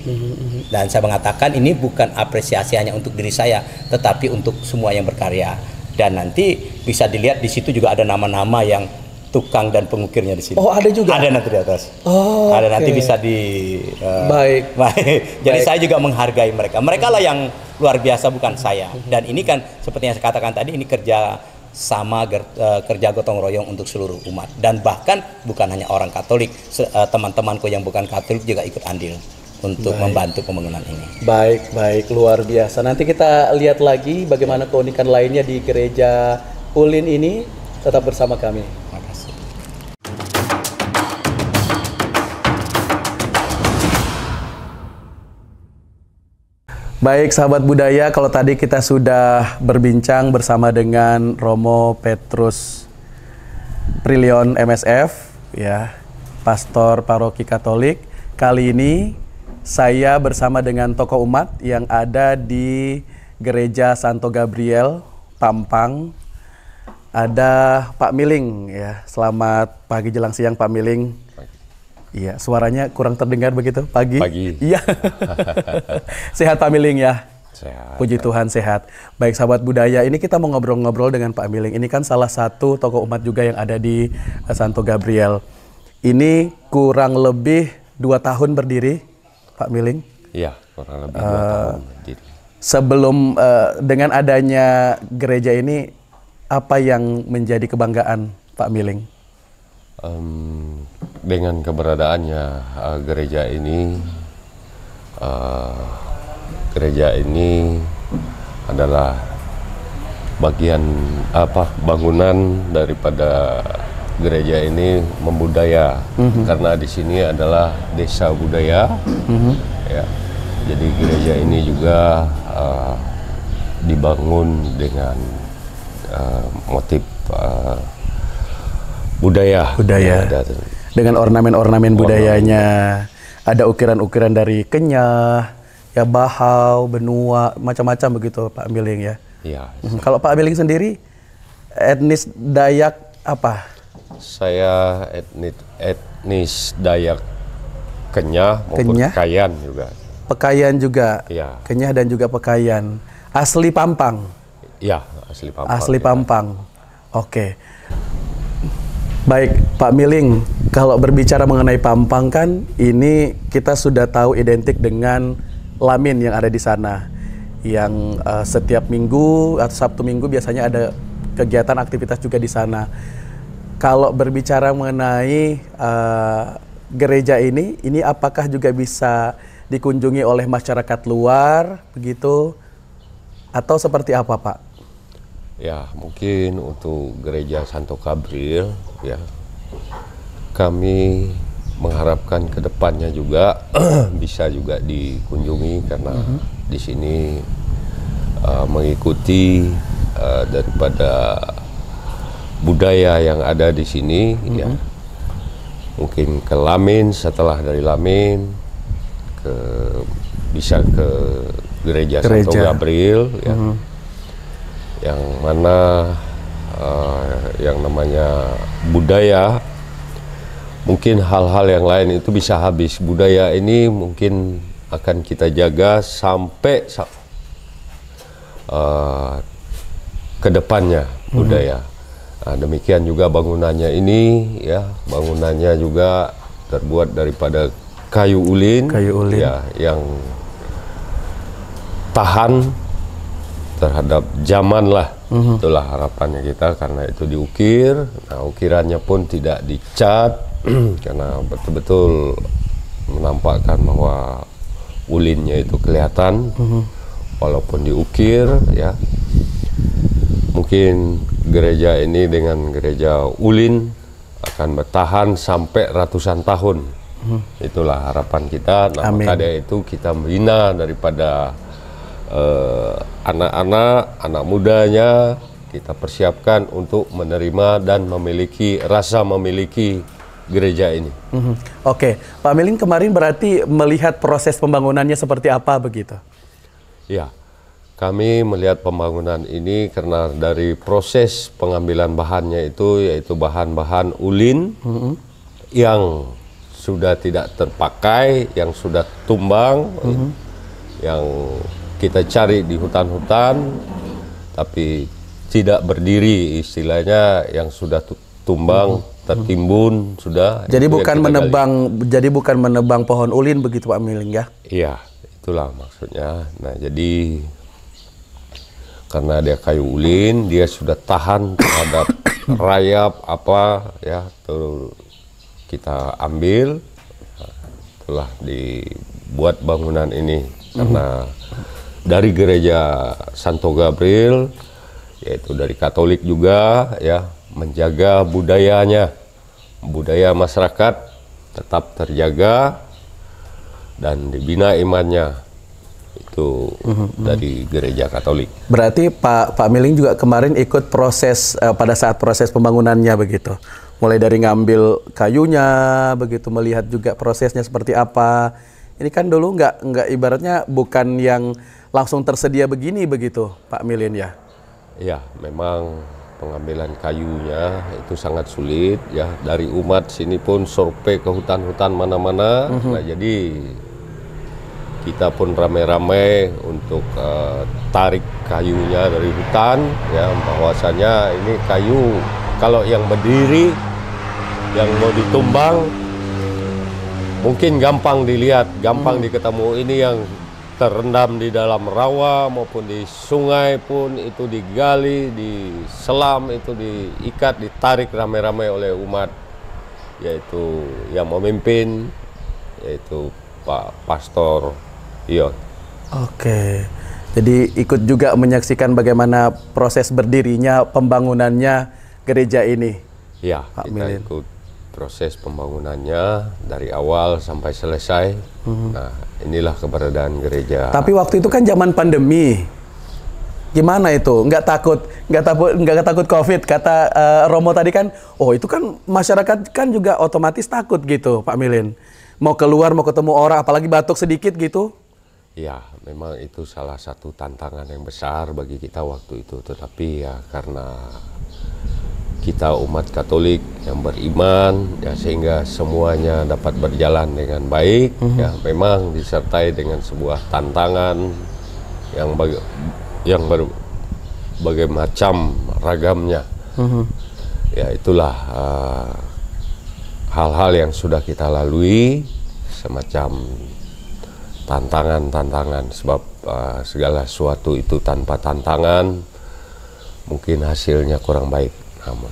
Dan saya mengatakan ini bukan apresiasi hanya untuk diri saya, tetapi untuk semua yang berkarya. Dan nanti bisa dilihat di situ juga ada nama-nama yang tukang dan pengukirnya di sini. Oh, ada juga? Ada nanti di atas. Oh, ada nanti okay. bisa di... Baik. Jadi saya juga menghargai mereka. Mereka lah yang luar biasa, bukan saya. Dan ini kan seperti yang saya katakan tadi, ini kerja gotong royong untuk seluruh umat, dan bahkan bukan hanya orang Katolik, teman-temanku yang bukan Katolik juga ikut andil untuk membantu pembangunan ini. Baik, luar biasa. Nanti kita lihat lagi bagaimana keunikan lainnya di Gereja Ulin ini. Tetap bersama kami. Makasih. Baik, sahabat budaya, kalau tadi kita sudah berbincang bersama dengan Romo Petrus Prilion MSF, ya, Pastor Paroki Katolik. Kali ini saya bersama dengan tokoh umat yang ada di Gereja Santo Gabriel Pampang. Ada Pak Miling, ya. Selamat pagi jelang siang, Pak Miling. Iya, suaranya kurang terdengar begitu pagi. Iya. Sehat Pak Miling ya? Sehat. Puji Tuhan sehat. Baik sahabat budaya, ini kita mau ngobrol-ngobrol dengan Pak Miling. Ini kan salah satu tokoh umat juga yang ada di Santo Gabriel. Ini kurang lebih 2 tahun berdiri, Pak Miling? Iya, kurang lebih 2 tahun berdiri. Sebelum dengan adanya gereja ini, apa yang menjadi kebanggaan Pak Miling? Dengan keberadaannya gereja ini adalah bagian bangunan daripada gereja ini membudaya, karena di sini adalah desa budaya. Ya, jadi gereja ini juga dibangun dengan motif budaya. Ya, dengan ornamen-ornamen budayanya. Ada ukiran-ukiran dari Kenyah, Bahau, Benua, macam-macam begitu Pak Miling ya. Iya. Kalau Pak Miling sendiri etnis Dayak apa? Saya etnis Dayak Kenyah maupun Kenyah? Kayan juga. Pekayan juga. Iya. Kenyah dan juga Pekayan. Asli Pampang. Ya, asli Pampang. Asli ya. Pampang. Oke. Baik, Pak Miling, kalau berbicara mengenai Pampang kan ini kita sudah tahu identik dengan Lamin yang ada di sana. Yang setiap minggu atau Sabtu Minggu biasanya ada kegiatan aktivitas juga di sana. Kalau berbicara mengenai gereja ini apakah juga bisa dikunjungi oleh masyarakat luar begitu atau seperti apa, Pak? Ya, mungkin untuk gereja Santo Gabriel ya, kami mengharapkan ke depannya juga bisa juga dikunjungi karena di sini mengikuti daripada budaya yang ada di sini ya. Mungkin ke Lamin, setelah dari Lamin bisa ke gereja Santo Gabriel ya. Yang mana yang namanya budaya, mungkin hal-hal yang lain itu bisa habis. Budaya ini mungkin akan kita jaga sampai ke depannya budaya. Nah, demikian juga bangunannya ini ya, bangunannya juga terbuat daripada kayu ulin ya, yang tahan terhadap zaman lah. Itulah harapannya kita, karena itu diukir. Nah, ukirannya pun tidak dicat karena betul-betul menampakkan bahwa ulinnya itu kelihatan walaupun diukir ya. Mungkin gereja ini dengan gereja ulin akan bertahan sampai ratusan tahun. Itulah harapan kita. Nah, maka dari itu kita membina daripada anak-anak, anak mudanya, kita persiapkan untuk menerima dan memiliki rasa memiliki gereja ini. Oke, Pak Miling kemarin berarti melihat proses pembangunannya seperti apa begitu? Ya, kami melihat pembangunan ini karena dari proses pengambilan bahannya itu yaitu bahan-bahan ulin yang sudah tidak terpakai, yang sudah tumbang, yang kita cari di hutan-hutan, tapi tidak berdiri, istilahnya yang sudah tumbang, tertimbun sudah. Jadi bukan menebang pohon ulin begitu Pak Miling ya? Iya, itulah maksudnya. Nah, jadi karena dia kayu ulin, dia sudah tahan terhadap rayap apa ya, terus kita ambil, telah dibuat bangunan ini karena dari gereja Santo Gabriel, yaitu dari Katolik juga ya, menjaga budayanya, budaya masyarakat tetap terjaga dan dibina imannya itu dari gereja Katolik. Berarti Pak Miling juga kemarin ikut proses pada saat proses pembangunannya begitu, mulai dari ngambil kayunya begitu, melihat juga prosesnya seperti apa. Ini kan dulu nggak ibaratnya bukan yang langsung tersedia begini begitu Pak Miling ya? Ya, memang pengambilan kayunya itu sangat sulit ya, dari umat sini pun survei ke hutan-hutan mana-mana. Nah, jadi kita pun ramai-ramai untuk tarik kayunya dari hutan ya, bahwasanya ini kayu kalau yang berdiri yang mau ditumbang mungkin gampang dilihat, gampang diketemu. Ini yang terendam di dalam rawa maupun di sungai pun itu digali, diselam, itu diikat, ditarik ramai-ramai oleh umat, yaitu yang memimpin, yaitu Pak Pastor Ion. Oke, jadi ikut juga menyaksikan bagaimana proses berdirinya, pembangunannya gereja ini. Ya, Pak kita Miling. ikut proses pembangunannya dari awal sampai selesai. Nah, inilah keberadaan gereja. Tapi waktu itu kan zaman pandemi. Gimana itu? Nggak takut COVID, kata Romo tadi kan. Oh, itu kan masyarakat kan juga otomatis takut gitu, Pak Miling. Mau keluar, mau ketemu orang, apalagi batuk sedikit gitu. Ya, memang itu salah satu tantangan yang besar bagi kita waktu itu. Tetapi ya karena kita umat Katolik yang beriman, ya sehingga semuanya dapat berjalan dengan baik. Ya, memang disertai dengan sebuah tantangan yang berbagai macam ragamnya. Ya, itulah hal-hal yang sudah kita lalui, semacam tantangan-tantangan, sebab segala sesuatu itu tanpa tantangan mungkin hasilnya kurang baik. Namun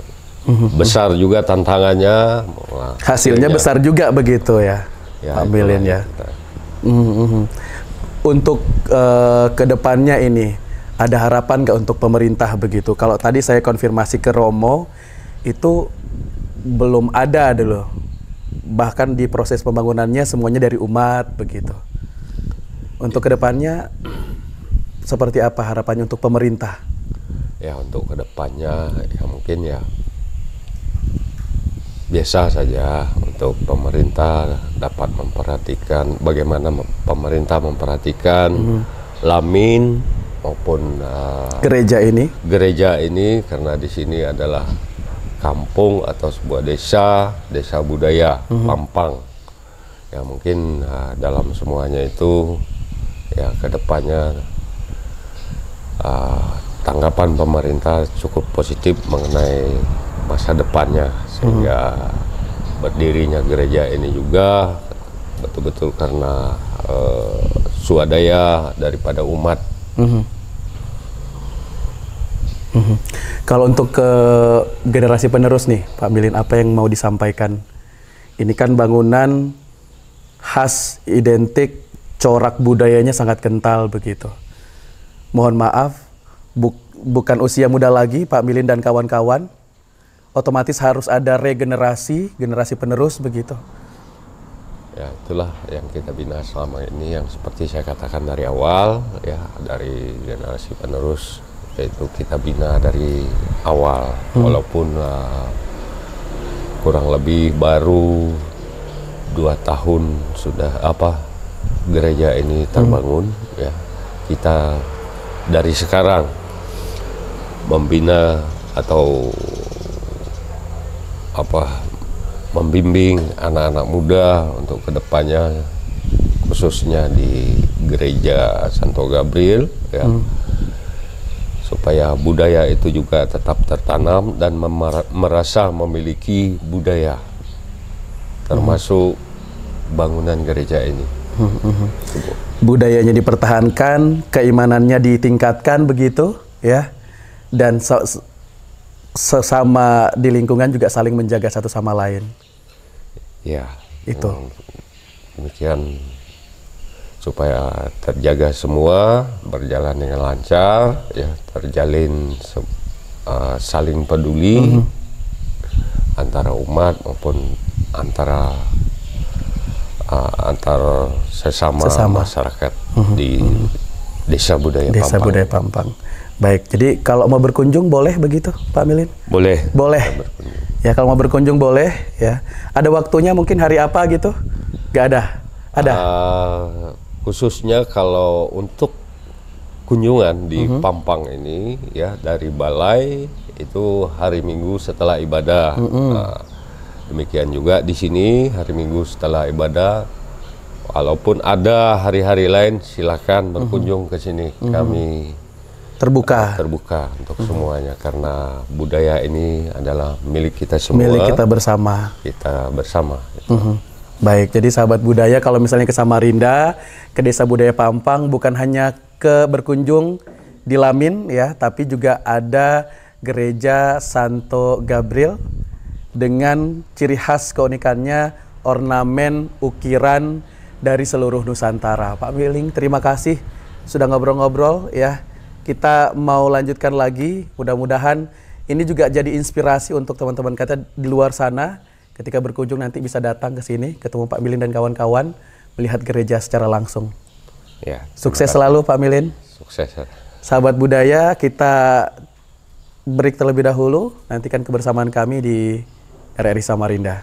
besar juga tantangannya, hasilnya besar juga begitu ya, Pak Milin ya. Untuk kedepannya ini ada harapan nggak untuk pemerintah begitu? Kalau tadi saya konfirmasi ke Romo itu belum ada dulu, bahkan di proses pembangunannya semuanya dari umat begitu. Untuk kedepannya seperti apa harapannya untuk pemerintah? Ya, untuk kedepannya ya mungkin ya biasa saja untuk pemerintah dapat memperhatikan bagaimana pemerintah memperhatikan Lamin maupun gereja ini karena di sini adalah kampung atau sebuah desa budaya Pampang. Ya mungkin dalam semuanya itu ya kedepannya tanggapan pemerintah cukup positif mengenai masa depannya, sehingga berdirinya gereja ini juga betul-betul karena swadaya daripada umat. Kalau untuk ke generasi penerus nih, Pak Milin, apa yang mau disampaikan? Ini kan bangunan khas, identik, corak budayanya sangat kental begitu. Mohon maaf, bukan usia muda lagi Pak Milin dan kawan-kawan. Otomatis harus ada regenerasi, generasi penerus begitu. Ya, itulah yang kita bina selama ini, yang seperti saya katakan dari awal, ya dari generasi penerus, yaitu kita bina dari awal. Walaupun kurang lebih baru 2 tahun sudah gereja ini terbangun, ya kita dari sekarang membina atau membimbing anak-anak muda untuk kedepannya, khususnya di gereja Santo Gabriel, ya supaya budaya itu juga tetap tertanam dan merasa memiliki budaya, termasuk bangunan gereja ini. Budayanya dipertahankan, keimanannya ditingkatkan begitu ya, dan sesama di lingkungan juga saling menjaga satu sama lain. Ya, itu demikian supaya terjaga semua, berjalan dengan lancar, ya terjalin saling peduli antara umat maupun antar sesama masyarakat di Desa Budaya Pampang. Baik, jadi kalau mau berkunjung boleh begitu, Pak Milin? Boleh. Ya, kalau mau berkunjung boleh ya. Ada waktunya mungkin hari apa gitu? Gak ada? Ada? Khususnya kalau untuk kunjungan di Pampang ini, ya dari balai itu hari Minggu setelah ibadah. Demikian juga di sini hari Minggu setelah ibadah. Walaupun ada hari-hari lain, silakan berkunjung ke sini. Kami terbuka untuk semuanya, karena budaya ini adalah milik kita semua. Milik kita bersama. Baik, jadi sahabat budaya, kalau misalnya ke Samarinda, ke Desa Budaya Pampang, bukan hanya berkunjung di Lamin ya, tapi juga ada gereja Santo Gabriel dengan ciri khas keunikannya ornamen ukiran dari seluruh Nusantara. Pak Milin, terima kasih sudah ngobrol-ngobrol ya. Kita mau lanjutkan lagi, mudah-mudahan ini juga jadi inspirasi untuk teman-teman kita di luar sana. Ketika berkunjung nanti bisa datang ke sini, ketemu Pak Milin dan kawan-kawan, melihat gereja secara langsung. Ya, sukses selalu Pak Milin. Sukses. Sahabat budaya, kita break terlebih dahulu. Nantikan kebersamaan kami di RRI Samarinda.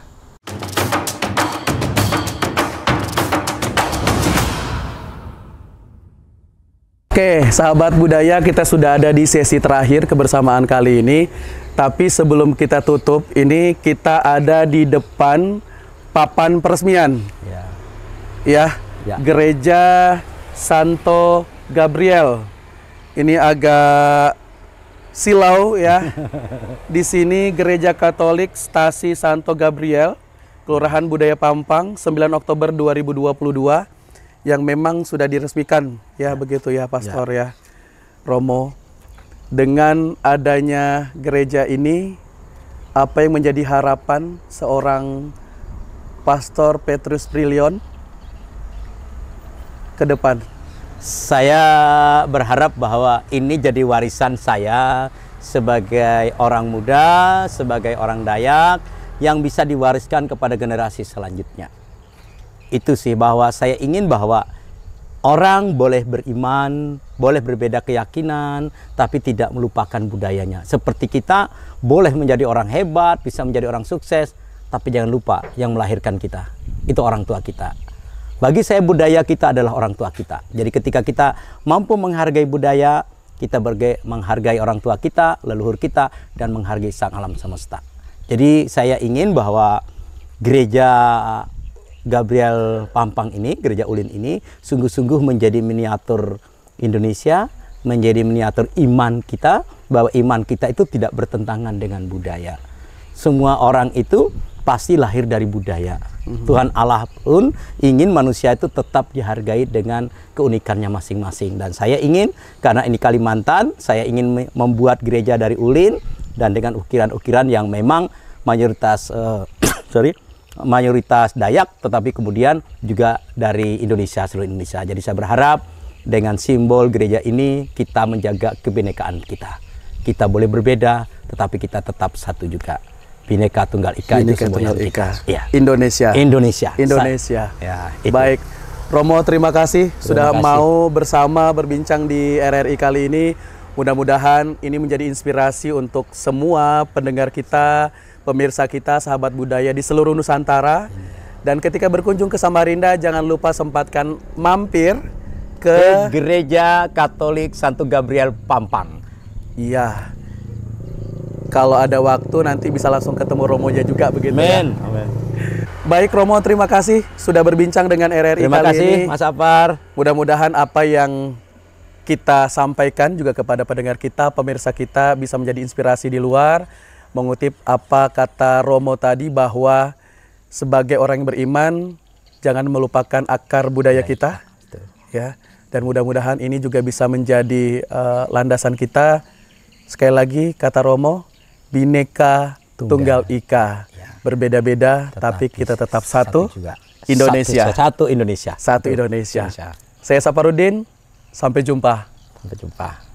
Oke, sahabat budaya, kita sudah ada di sesi terakhir kebersamaan kali ini. Tapi sebelum kita tutup, ini kita ada di depan papan peresmian. Ya. Gereja Santo Gabriel. Ini agak silau ya. Di sini Gereja Katolik Stasi Santo Gabriel, Kelurahan Budaya Pampang, 9 Oktober 2022, yang memang sudah diresmikan ya, begitu ya Pastor ya Romo. Dengan adanya gereja ini, apa yang menjadi harapan seorang Pastor Petrus Brilion ke depan? Saya berharap bahwa ini jadi warisan saya sebagai orang muda, sebagai orang Dayak, yang bisa diwariskan kepada generasi selanjutnya. Itu sih, bahwa saya ingin bahwa orang boleh beriman, boleh berbeda keyakinan, tapi tidak melupakan budayanya. Seperti kita boleh menjadi orang hebat, bisa menjadi orang sukses, tapi jangan lupa yang melahirkan kita, itu orang tua kita. Bagi saya budaya kita adalah orang tua kita. Jadi ketika kita mampu menghargai budaya, kita menghargai orang tua kita, leluhur kita, dan menghargai sang alam semesta. Jadi saya ingin bahwa gereja Gabriel Pampang ini, Gereja Ulin ini, sungguh-sungguh menjadi miniatur Indonesia, menjadi miniatur iman kita, bahwa iman kita itu tidak bertentangan dengan budaya. Semua orang itu pasti lahir dari budaya. Tuhan Allah pun ingin manusia itu tetap dihargai dengan keunikannya masing-masing. Dan saya ingin, karena ini Kalimantan, saya ingin membuat gereja dari Ulin, dan dengan ukiran-ukiran yang memang mayoritas mayoritas Dayak, tetapi kemudian juga dari Indonesia, seluruh Indonesia. Jadi saya berharap dengan simbol gereja ini kita menjaga kebinekaan kita. Kita boleh berbeda, tetapi kita tetap satu juga. Bhinneka Tunggal Ika itu semboyan kita. Ya. Indonesia. Indonesia. Ya, baik. Romo, terima kasih sudah mau bersama berbincang di RRI kali ini. Mudah-mudahan ini menjadi inspirasi untuk semua pendengar kita, pemirsa kita, sahabat budaya di seluruh Nusantara. Dan ketika berkunjung ke Samarinda, jangan lupa sempatkan mampir ke Gereja Katolik Santo Gabriel Pampang. Iya. Kalau ada waktu nanti bisa langsung ketemu Romonya juga, begitu ya. Amin. Baik Romo, terima kasih sudah berbincang dengan RRI terima kali kasih, ini. Mas Apar. Mudah-mudahan apa yang kita sampaikan juga kepada pendengar kita, pemirsa kita, bisa menjadi inspirasi di luar. Mengutip apa kata Romo tadi, bahwa sebagai orang yang beriman jangan melupakan akar budaya kita, ya. Dan mudah-mudahan ini juga bisa menjadi landasan kita. Sekali lagi kata Romo, Bhinneka Tunggal Ika, berbeda-beda tapi kita tetap satu Indonesia. Satu Indonesia. Satu Indonesia. Saya Saparudin, sampai jumpa. Sampai jumpa.